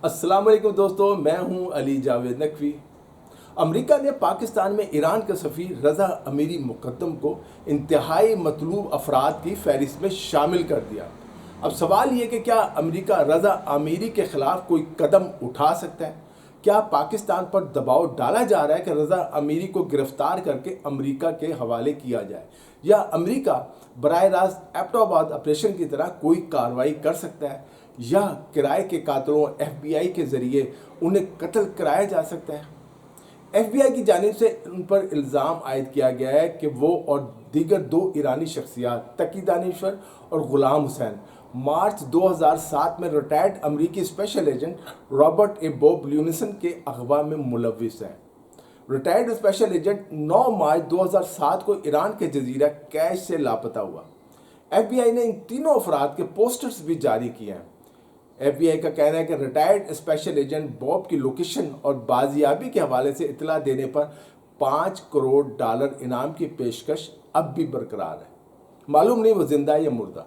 السلام علیکم دوستو، میں ہوں علی جاوید نقوی۔ امریکہ نے پاکستان میں ایران کے سفیر رضا امیری مقدم کو انتہائی مطلوب افراد کی فہرست میں شامل کر دیا۔ اب سوال یہ کہ کیا امریکہ رضا امیری کے خلاف کوئی قدم اٹھا سکتا ہے؟ کیا پاکستان پر دباؤ ڈالا جا رہا ہے کہ رضا امیری کو گرفتار کر کے امریکہ کے حوالے کیا جائے، یا امریکہ براہ راست ایبٹ آباد آپریشن کی طرح کوئی کارروائی کر سکتا ہے، یا کرائے کے قاتلوں ایف بی آئی کے ذریعے انہیں قتل کرایا جا سکتا ہے؟ ایف بی آئی کی جانب سے ان پر الزام عائد کیا گیا ہے کہ وہ اور دیگر دو ایرانی شخصیات تقی دانشور اور غلام حسین مارچ 2007 میں ریٹائرڈ امریکی اسپیشل ایجنٹ رابرٹ اے بوب لیونسن کے اغوا میں ملوث ہیں۔ ریٹائرڈ اسپیشل ایجنٹ 9 مارچ 2007 کو ایران کے جزیرہ کیش سے لاپتہ ہوا۔ ایف بی آئی نے ان تینوں افراد کے پوسٹرز بھی جاری کیے ہیں۔ ایف بی آئی کا کہنا ہے کہ ریٹائرڈ اسپیشل ایجنٹ بوب کی لوکیشن اور بازیابی کے حوالے سے اطلاع دینے پر $5 کروڑ انعام کی پیشکش اب بھی برقرار ہے۔ معلوم نہیں وہ زندہ یا مردہ۔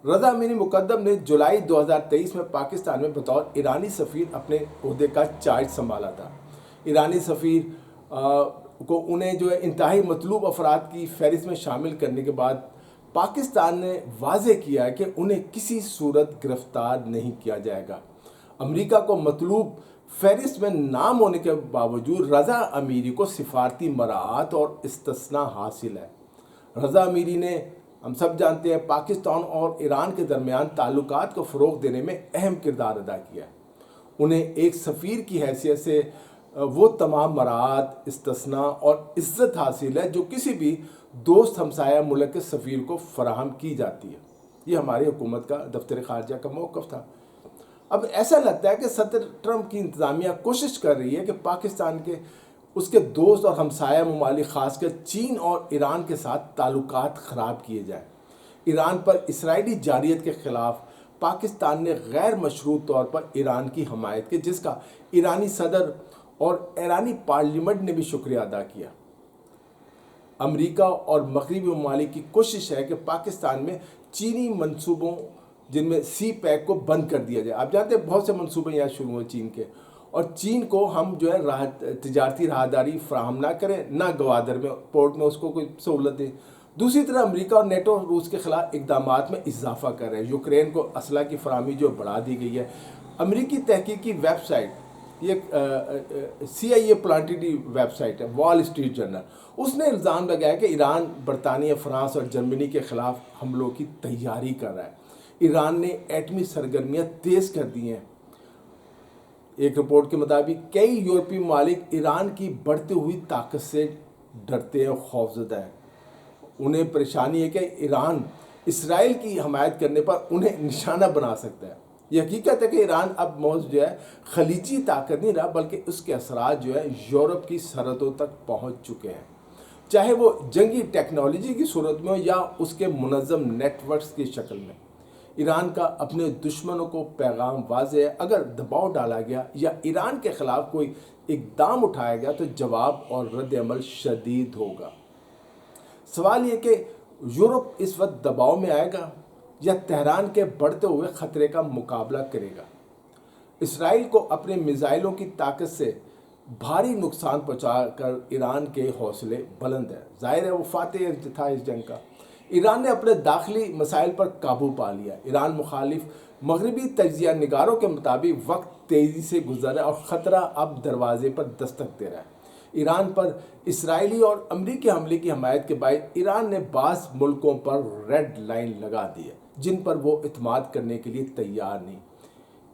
رضا امیری مقدم نے جولائی 2023 میں پاکستان میں بطور ایرانی سفیر اپنے عہدے کا چارج سنبھالا تھا۔ ایرانی سفیر کو انہیں انتہائی مطلوب افراد کی فہرست میں شامل کرنے کے بعد پاکستان نے واضح کیا ہے کہ انہیں کسی صورت گرفتار نہیں کیا جائے گا۔ امریکہ کو مطلوب فہرست میں نام ہونے کے باوجود رضا امیری کو سفارتی مراعات اور استثناء حاصل ہے۔ رضا امیری نے، ہم سب جانتے ہیں، پاکستان اور ایران کے درمیان تعلقات کو فروغ دینے میں اہم کردار ادا کیا ہے۔ انہیں ایک سفیر کی حیثیت سے وہ تمام مراعات، استثناء اور عزت حاصل ہے جو کسی بھی دوست ہمسایہ ملک کے سفیر کو فراہم کی جاتی ہے۔ یہ ہماری حکومت کا، دفتر خارجہ کا موقف تھا۔ اب ایسا لگتا ہے کہ صدر ٹرمپ کی انتظامیہ کوشش کر رہی ہے کہ پاکستان کے اس کے دوست اور ہمسایہ ممالک، خاص کر چین اور ایران کے ساتھ تعلقات خراب کیے جائیں۔ ایران پر اسرائیلی جارحیت کے خلاف پاکستان نے غیر مشروط طور پر ایران کی حمایت کی، جس کا ایرانی صدر اور ایرانی پارلیمنٹ نے بھی شکریہ ادا کیا۔ امریکہ اور مغربی ممالک کی کوشش ہے کہ پاکستان میں چینی منصوبوں، جن میں سی پیک کو بند کر دیا جائے۔ آپ جانتے ہیں بہت سے منصوبے یہاں شروع ہوئے چین کے، اور چین کو ہم تجارتی راہداری فراہم نہ کریں، نہ گوادر میں پورٹ میں اس کو کوئی سہولت دیں۔ دوسری طرف امریکہ اور نیٹو روس کے خلاف اقدامات میں اضافہ کر رہے ہیں۔ یوکرین کو اسلحہ کی فراہمی بڑھا دی گئی ہے۔ امریکی تحقیقی ویب سائٹ، یہ CIA پلانٹیڈی ویب سائٹ ہے، وال اسٹریٹ جرنل، اس نے الزام لگایا کہ ایران برطانیہ، فرانس اور جرمنی کے خلاف حملوں کی تیاری کر رہا ہے۔ ایران نے ایٹمی سرگرمیاں تیز کر دی ہیں۔ ایک رپورٹ کے مطابق کئی یورپی ممالک ایران کی بڑھتی ہوئی طاقت سے ڈرتے ہیں، خوفزدہ ہیں۔ انہیں پریشانی ہے کہ ایران اسرائیل کی حمایت کرنے پر انہیں نشانہ بنا سکتا ہے۔ یہ حقیقت ہے کہ ایران اب موز خلیجی طاقت نہیں رہا، بلکہ اس کے اثرات یورپ کی سرحدوں تک پہنچ چکے ہیں، چاہے وہ جنگی ٹیکنالوجی کی صورت میں ہو یا اس کے منظم نیٹ ورکس کی شکل میں۔ ایران کا اپنے دشمنوں کو پیغام واضح ہے، اگر دباؤ ڈالا گیا یا ایران کے خلاف کوئی اقدام اٹھایا گیا تو جواب اور رد عمل شدید ہوگا۔ سوال یہ کہ یورپ اس وقت دباؤ میں آئے گا یا تہران کے بڑھتے ہوئے خطرے کا مقابلہ کرے گا؟ اسرائیل کو اپنے میزائلوں کی طاقت سے بھاری نقصان پہنچا کر ایران کے حوصلے بلند ہیں۔ ظاہر ہے وہ فاتح تھا اس جنگ کا۔ ایران نے اپنے داخلی مسائل پر قابو پا لیا۔ ایران مخالف مغربی تجزیہ نگاروں کے مطابق وقت تیزی سے گزر رہا ہے اور خطرہ اب دروازے پر دستک دے رہا ہے۔ ایران پر اسرائیلی اور امریکی حملے کی حمایت کے باعث ایران نے بعض ملکوں پر ریڈ لائن لگا دی ہے، جن پر وہ اعتماد کرنے کے لیے تیار نہیں۔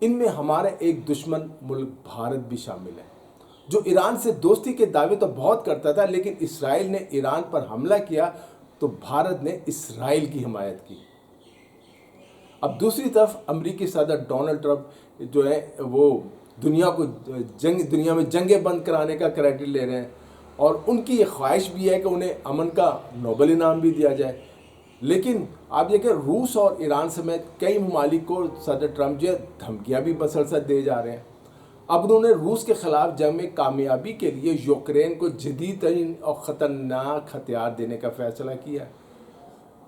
ان میں ہمارا ایک دشمن ملک بھارت بھی شامل ہے، جو ایران سے دوستی کے دعوے تو بہت کرتا تھا، لیکن اسرائیل نے ایران پر حملہ کیا تو بھارت نے اسرائیل کی حمایت کی۔ اب دوسری طرف امریکی صدر ڈونلڈ ٹرمپ وہ دنیا میں جنگیں بند کرانے کا کریڈٹ لے رہے ہیں، اور ان کی یہ خواہش بھی ہے کہ انہیں امن کا نوبل انعام بھی دیا جائے۔ لیکن آپ یہ کہ روس اور ایران سمیت کئی ممالک کو صدر ٹرمپ دھمکیاں بھی مسلسل دے جا رہے ہیں۔ اب انہوں نے روس کے خلاف جنگ میں کامیابی کے لیے یوکرین کو جدید ترین اور خطرناک ہتھیار دینے کا فیصلہ کیا ہے،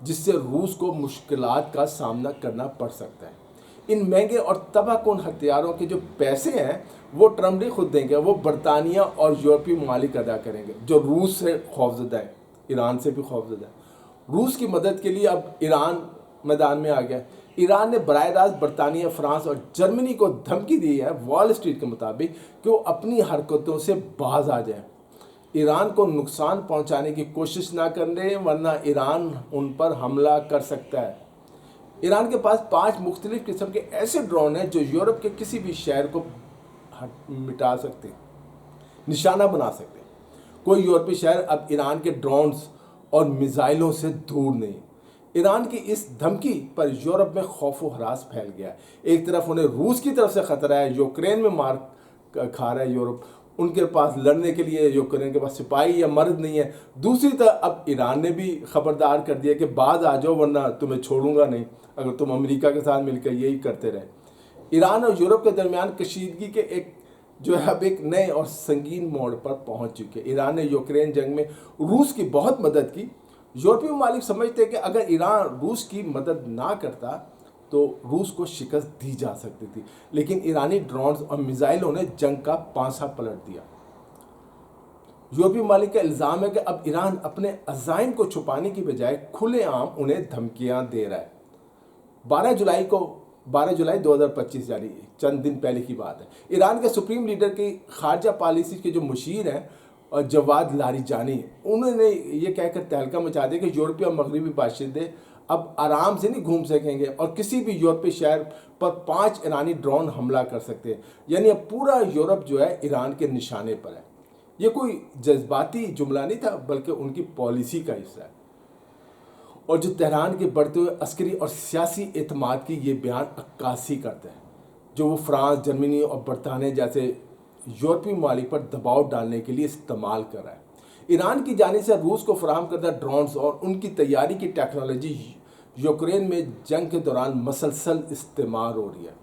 جس سے روس کو مشکلات کا سامنا کرنا پڑ سکتا ہے۔ ان مہنگے اور تباہ کن ہتھیاروں کے جو پیسے ہیں وہ ٹرمپ نہیں خود دیں گے، وہ برطانیہ اور یورپی ممالک ادا کریں گے جو روس سے خوفزدہ ہیں، ایران سے بھی خوفزدہ ہیں۔ روس کی مدد کے لیے اب ایران میدان میں آ گیا۔ ایران نے براہ راست برطانیہ، فرانس اور جرمنی کو دھمکی دی ہے وال اسٹریٹ کے مطابق کہ وہ اپنی حرکتوں سے باز آ جائیں، ایران کو نقصان پہنچانے کی کوشش نہ کریں ورنہ ایران ان پر حملہ کر سکتا ہے۔ ایران کے پاس 5 مختلف قسم کے ایسے ڈرون ہیں جو یورپ کے کسی بھی شہر کو مٹا سکتے ہیں، نشانہ بنا سکتے ہیں۔ کوئی یورپی شہر اب ایران کے ڈرونز اور میزائلوں سے دور نہیں۔ ایران کی اس دھمکی پر یورپ میں خوف و ہراس پھیل گیا ہے۔ ایک طرف انہیں روس کی طرف سے خطرہ ہے، یوکرین میں مار کھا رہا ہے یورپ، ان کے پاس لڑنے کے لیے یوکرین کے پاس سپاہی یا مرد نہیں ہے۔ دوسری طرف اب ایران نے بھی خبردار کر دیا کہ باز آ جاؤ ورنہ تمہیں چھوڑوں گا نہیں اگر تم امریکہ کے ساتھ مل کر یہی کرتے رہے۔ ایران اور یورپ کے درمیان کشیدگی کے اب ایک نئے اور سنگین موڑ پر پہنچ چکے۔ ایران نے یوکرین جنگ میں روس کی بہت مدد کی۔ یورپی ممالک سمجھتے کہ اگر ایران روس کی مدد نہ کرتا تو روس کو شکست دی جا سکتی تھی، لیکن ایرانی ڈرونز اور میزائلوں نے جنگ کا پانسا پلٹ دیا۔ یورپی ممالک کا الزام ہے کہ اب ایران اپنے عزائم کو چھپانے کی بجائے کھلے عام انہیں دھمکیاں دے رہا ہے۔ 12 جولائی 2025 یعنی چند دن پہلے کی بات ہے، ایران کے سپریم لیڈر کی خارجہ پالیسی کے جو مشیر ہیں جواد لاریجانی، انہوں نے یہ کہہ کر تہلکہ مچا دیا کہ یورپی اور مغربی باشندے اب آرام سے نہیں گھوم سکیں گے اور کسی بھی یورپی شہر پر 5 ایرانی ڈرون حملہ کر سکتے ہیں، یعنی اب پورا یورپ جو ہے ایران کے نشانے پر ہے۔ یہ کوئی جذباتی جملہ نہیں تھا بلکہ ان کی پالیسی کا حصہ ہے، اور جو تہران کے بڑھتے ہوئے عسکری اور سیاسی اعتماد کی یہ بیان عکاسی کرتے ہیں جو وہ فرانس، جرمنی اور برطانیہ جیسے یورپی ممالک پر دباؤ ڈالنے کے لیے استعمال کر رہا ہے۔ ایران کی جانب سے روس کو فراہم کردہ ڈرونز اور ان کی تیاری کی ٹیکنالوجی یوکرین میں جنگ کے دوران مسلسل استعمال ہو رہی ہے۔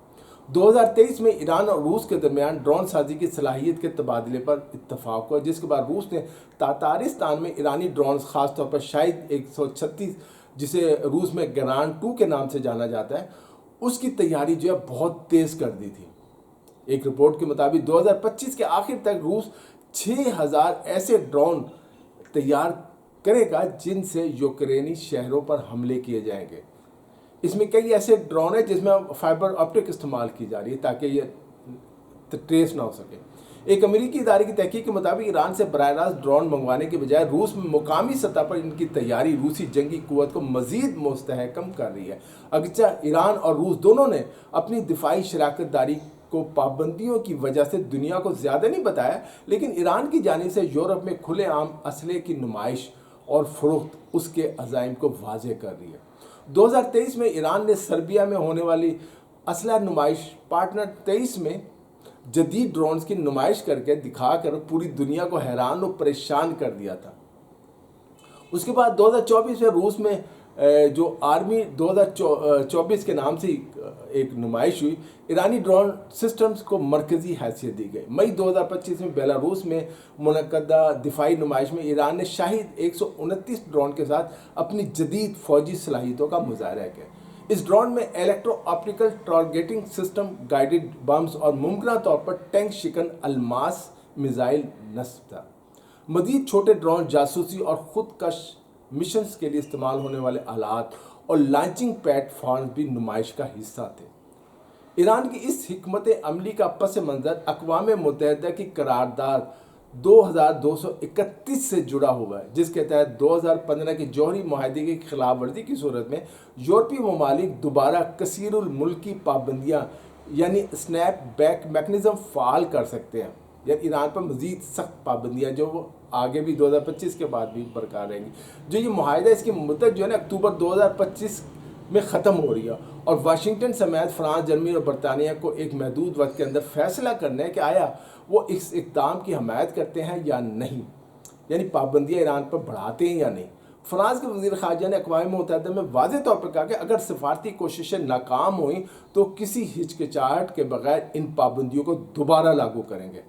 2023 میں ایران اور روس کے درمیان ڈرون سازی کی صلاحیت کے تبادلے پر اتفاق ہوا، جس کے بعد روس نے تاتارستان میں ایرانی ڈرونز، خاص طور پر شاہد 136 جسے روس میں گران 2 کے نام سے جانا جاتا ہے، اس کی تیاری جو ہے بہت تیز کر دی تھی۔ ایک رپورٹ کے مطابق 2025 کے آخر تک روس 6000 ایسے ڈرون تیار کرے گا جن سے یوکرینی شہروں پر حملے کیے جائیں گے۔ اس میں کئی ایسے ڈرون ہیں جس میں فائبر آپٹک استعمال کی جا رہی ہے تاکہ یہ ٹریس نہ ہو سکے۔ ایک امریکی ادارے کی تحقیق کے مطابق ایران سے براہ راست ڈرون منگوانے کے بجائے روس میں مقامی سطح پر ان کی تیاری روسی جنگی قوت کو مزید مستحکم کر رہی ہے۔ اگرچہ ایران اور روس دونوں نے اپنی دفاعی شراکت داری کو پابندیوں کی وجہ سے دنیا کو زیادہ نہیں بتایا، لیکن ایران کی جانب سے یورپ میں کھلے عام اسلحے کی نمائش اور فروخت اس کے عزائم کو واضح کر رہی ہے۔ 2023 میں ایران نے سربیا میں ہونے والی اسلحہ نمائش پارٹنر 23 میں جدید ڈرونز کی نمائش کر کے دکھا کر پوری دنیا کو حیران و پریشان کر دیا تھا۔ اس کے بعد 2024 میں روس میں جو آرمی 2024 کے نام سے ایک نمائش ہوئی، ایرانی ڈرون سسٹمز کو مرکزی حیثیت دی گئی۔ مئی 2025 میں بیلاروس میں منعقدہ دفاعی نمائش میں ایران نے شاہد 129 ڈرون کے ساتھ اپنی جدید فوجی صلاحیتوں کا مظاہرہ کیا۔ اس ڈرون میں electro optical targeting system, guided bums اور ممکنہ طور پر ٹینک شکن الماس میزائل نصب تھا۔ مزید چھوٹے ڈرون جاسوسی اور خودکش مشنز کے لیے استعمال ہونے والے آلات اور لانچنگ پلیٹ فارمز بھی نمائش کا حصہ تھے۔ ایران کی اس حکمت عملی کا پس منظر اقوام متحدہ کی قرارداد 2231 سے جڑا ہوا ہے، جس کے تحت 2015 کے جوہری معاہدے کی خلاف ورزی کی صورت میں یورپی ممالک دوبارہ کثیر الملکی پابندیاں یعنی اسنیپ بیک میکنزم فعال کر سکتے ہیں، یعنی ایران پر مزید سخت پابندیاں جو وہ آگے بھی 2025 کے بعد بھی برقرار رہیں گی۔ جو یہ معاہدہ اس کی مدت جو ہے نا اکتوبر 2025 میں ختم ہو رہی ہے، اور واشنگٹن سمیت فرانس، جرمنی اور برطانیہ کو ایک محدود وقت کے اندر فیصلہ کرنا ہے کہ آیا وہ اس اقدام کی حمایت کرتے ہیں یا نہیں، یعنی پابندیاں ایران پر بڑھاتے ہیں یا نہیں۔ فرانس کے وزیر خارجہ نے اقوام متحدہ میں واضح طور پر کہا کہ اگر سفارتی کوششیں ناکام ہوئیں تو کسی ہچکچاہٹ کے بغیر ان پابندیوں کو دوبارہ لاگو کریں گے۔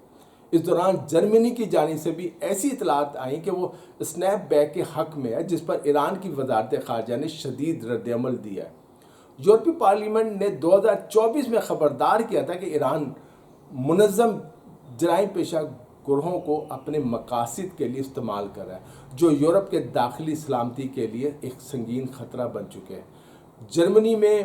اس دوران جرمنی کی جانب سے بھی ایسی اطلاعات آئیں کہ وہ اسنیپ بیک کے حق میں ہے، جس پر ایران کی وزارت خارجہ نے شدید رد عمل دیا ہے۔ یورپی پارلیمنٹ نے 2024 میں خبردار کیا تھا کہ ایران منظم جرائم پیشہ گروہوں کو اپنے مقاصد کے لیے استعمال کر رہا ہے، جو یورپ کے داخلی سلامتی کے لیے ایک سنگین خطرہ بن چکے ہیں۔ جرمنی میں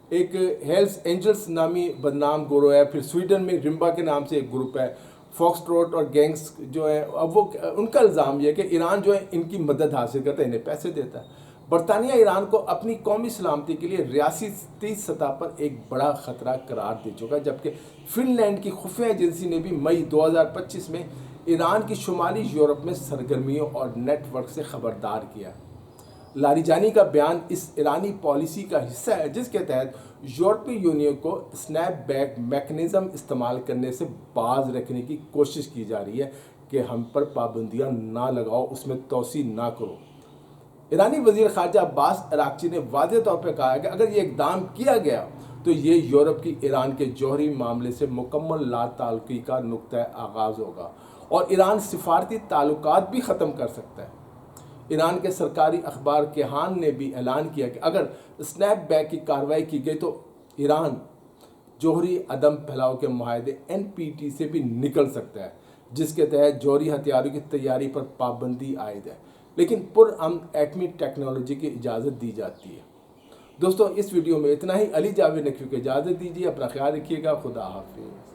ایک ہیلز اینجلز نامی بدنام گروہ ہے، پھر سویڈن میں رمبا کے نام سے ایک گروپ ہے، فاکس ٹروٹ اور گینگز جو ہے، اب وہ ان کا الزام یہ ہے کہ ایران جو ہے ان کی مدد حاصل کرتا ہے، انہیں پیسے دیتا ہے۔ برطانیہ ایران کو اپنی قومی سلامتی کے لیے ریاستی سطح پر ایک بڑا خطرہ قرار دے چکا، جبکہ فن لینڈ کی خفیہ ایجنسی نے بھی مئی 2025 میں ایران کی شمالی یورپ میں سرگرمیوں اور نیٹ ورک سے خبردار کیا۔ لاریجانی کا بیان اس ایرانی پالیسی کا حصہ ہے جس کے تحت یورپی یونین کو سنیپ بیک میکنزم استعمال کرنے سے باز رکھنے کی کوشش کی جا رہی ہے کہ ہم پر پابندیاں نہ لگاؤ، اس میں توسیع نہ کرو۔ ایرانی وزیر خارجہ عباس اراغچی نے واضح طور پہ کہا ہے کہ اگر یہ اقدام کیا گیا تو یہ یورپ کی ایران کے جوہری معاملے سے مکمل لا تعلقی کا نقطہ آغاز ہوگا اور ایران سفارتی تعلقات بھی ختم کر سکتا ہے۔ ایران کے سرکاری اخبار کیہان نے بھی اعلان کیا کہ اگر سنیپ بیک کی کارروائی کی گئی تو ایران جوہری عدم پھیلاؤ کے معاہدے NPT سے بھی نکل سکتا ہے، جس کے تحت جوہری ہتھیاروں کی تیاری پر پابندی عائد ہے، لیکن پرامن ایٹمی ٹیکنالوجی کی اجازت دی جاتی ہے۔ دوستو، اس ویڈیو میں اتنا ہی۔ علی جاوید نقوی کو اجازت دیجیے، اپنا خیال رکھیے گا، خدا حافظ۔